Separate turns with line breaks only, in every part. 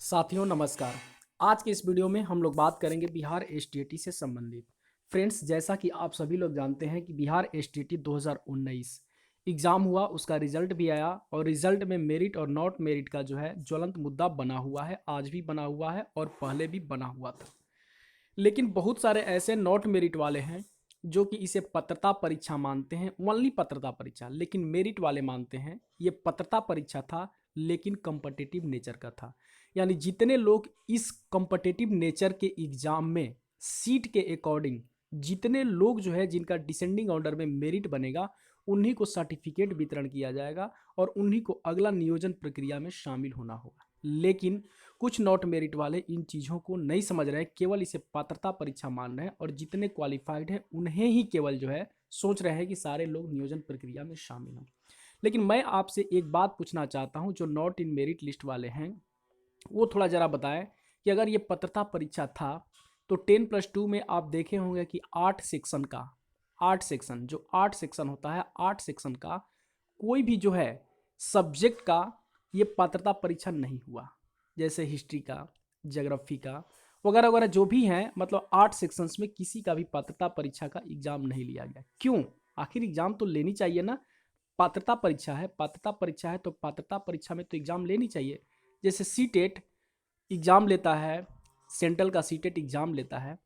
साथियों नमस्कार। आज के इस वीडियो में हम लोग बात करेंगे बिहार एसटीईटी से संबंधित। फ्रेंड्स, जैसा कि आप सभी लोग जानते हैं कि बिहार एसटीईटी 2019 एग्ज़ाम हुआ, उसका रिजल्ट भी आया और रिजल्ट में मेरिट और नॉट मेरिट का जो है ज्वलंत मुद्दा बना हुआ है। आज भी बना हुआ है और पहले भी बना हुआ था। लेकिन बहुत सारे ऐसे नॉट मेरिट वाले हैं जो कि इसे पात्रता परीक्षा मानते हैं, ओनली पात्रता परीक्षा। लेकिन मेरिट वाले मानते हैं ये पात्रता परीक्षा था लेकिन कॉम्पिटिटिव नेचर का था। यानी जितने लोग इस कॉम्पिटिटिव नेचर के एग्जाम में सीट के अकॉर्डिंग, जितने लोग जो है जिनका डिसेंडिंग ऑर्डर में मेरिट बनेगा, उन्हीं को सर्टिफिकेट वितरण किया जाएगा और उन्हीं को अगला नियोजन प्रक्रिया में शामिल होना होगा। लेकिन कुछ नॉट मेरिट वाले इन चीज़ों को नहीं समझ रहे हैं, केवल इसे पात्रता परीक्षा मान रहे हैं और जितने क्वालिफाइड हैं उन्हें ही केवल जो है सोच रहे हैं कि सारे लोग नियोजन प्रक्रिया में शामिल हों। लेकिन मैं आपसे एक बात पूछना चाहता हूं, जो नॉट इन मेरिट लिस्ट वाले हैं वो थोड़ा ज़रा बताएं कि अगर ये पात्रता परीक्षा था तो 10+2 में आप देखे होंगे कि 8 सेक्शन जो 8 सेक्शन होता है, 8 सेक्शन का कोई भी जो है सब्जेक्ट का ये पात्रता परीक्षा नहीं हुआ। जैसे हिस्ट्री का, ज्योग्राफी का वगैरह वगैरह जो भी हैं, मतलब 8 सेक्शंस में किसी का भी पात्रता परीक्षा का एग्जाम नहीं लिया गया। क्यों? आखिर एग्जाम तो लेनी चाहिए ना। पात्रता परीक्षा है, पात्रता परीक्षा है तो पात्रता परीक्षा में तो एग्जाम लेनी चाहिए। जैसे सीटेट एग्ज़ाम लेता है, सेंट्रल का सीटेट एग्ज़ाम लेता है,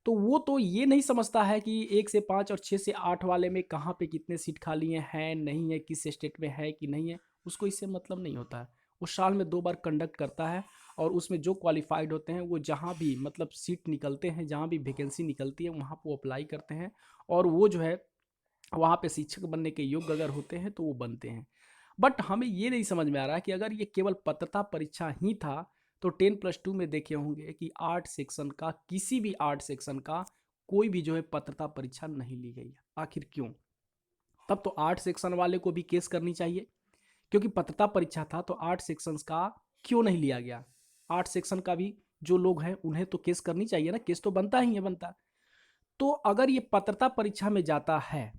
तो वो तो ये नहीं समझता है कि 1 से 5 और 6 से 8 वाले में कहाँ पे कितने सीट खाली हैं नहीं है, किस स्टेट में है कि नहीं है, उसको इससे मतलब नहीं होता है। वो साल में 2 बार कंडक्ट करता है और उसमें जो क्वालिफाइड होते हैं वो जहाँ भी मतलब सीट निकलते हैं, जहाँ भी वैकेंसी निकलती है वहाँ पर अप्लाई करते हैं और वो जो है वहाँ पे शिक्षक बनने के योग्य अगर होते हैं तो वो बनते हैं। बट हमें ये नहीं समझ में आ रहा है कि अगर ये केवल पात्रता परीक्षा ही था तो 10+2 में देखे होंगे कि 8 सेक्शन का, किसी भी 8 सेक्शन का कोई भी जो है पात्रता परीक्षा नहीं ली गई। आखिर क्यों? तब तो 8 सेक्शन वाले को भी केस करनी चाहिए, क्योंकि पात्रता परीक्षा था तो 8 सेक्शंस का क्यों नहीं लिया गया। 8 सेक्शन का भी जो लोग हैं उन्हें तो केस करनी चाहिए ना, केस तो बनता ही है, बनता। तो अगर ये पात्रता परीक्षा में जाता है,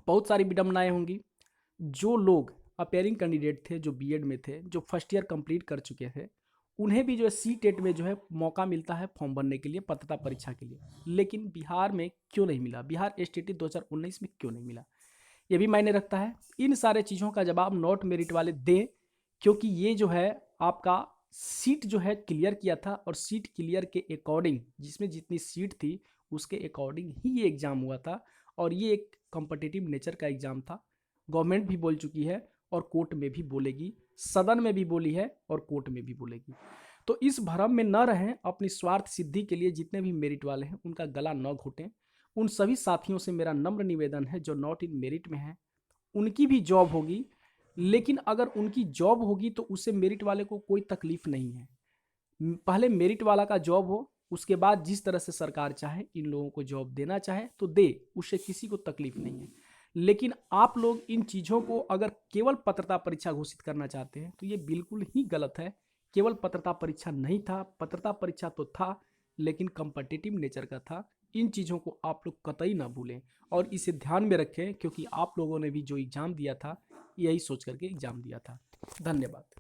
बहुत सारी विडम्बनाएं होंगी। जो लोग अपेयरिंग कैंडिडेट थे, जो बीएड में थे, जो फर्स्ट ईयर कंप्लीट कर चुके थे, उन्हें भी जो है सी टेट में जो है मौका मिलता है फॉर्म भरने के लिए पात्रता परीक्षा के लिए। लेकिन बिहार में क्यों नहीं मिला? बिहार एसटीईटी 2019 में क्यों नहीं मिला? ये भी मायने रखता है। इन सारे चीज़ों का जवाब नॉट मेरिट वाले दें, क्योंकि ये जो है आपका सीट जो है क्लियर किया था और सीट क्लियर के अकॉर्डिंग, जिसमें जितनी सीट थी उसके अकॉर्डिंग ही ये एग्ज़ाम हुआ था और ये एक कॉम्पिटिटिव नेचर का एग्ज़ाम था। गवर्नमेंट भी बोल चुकी है और कोर्ट में भी बोलेगी, सदन में भी बोली है और कोर्ट में भी बोलेगी। तो इस भ्रम में न रहें, अपनी स्वार्थ सिद्धि के लिए जितने भी मेरिट वाले हैं उनका गला न घोटें। उन सभी साथियों से मेरा नम्र निवेदन है जो नॉट इन मेरिट में हैं, उनकी भी जॉब होगी। लेकिन अगर उनकी जॉब होगी तो उससे मेरिट वाले को कोई तकलीफ नहीं है। पहले मेरिट वाला का जॉब हो, उसके बाद जिस तरह से सरकार चाहे इन लोगों को जॉब देना चाहे तो दे, उससे किसी को तकलीफ नहीं है। लेकिन आप लोग इन चीज़ों को अगर केवल पात्रता परीक्षा घोषित करना चाहते हैं तो ये बिल्कुल ही गलत है। केवल पात्रता परीक्षा नहीं था, पात्रता परीक्षा तो था लेकिन कम्पिटिटिव नेचर का था। इन चीज़ों को आप लोग कतई ना भूलें और इसे ध्यान में रखें, क्योंकि आप लोगों ने भी जो एग्ज़ाम दिया था यही सोच करके एग्ज़ाम दिया था। धन्यवाद।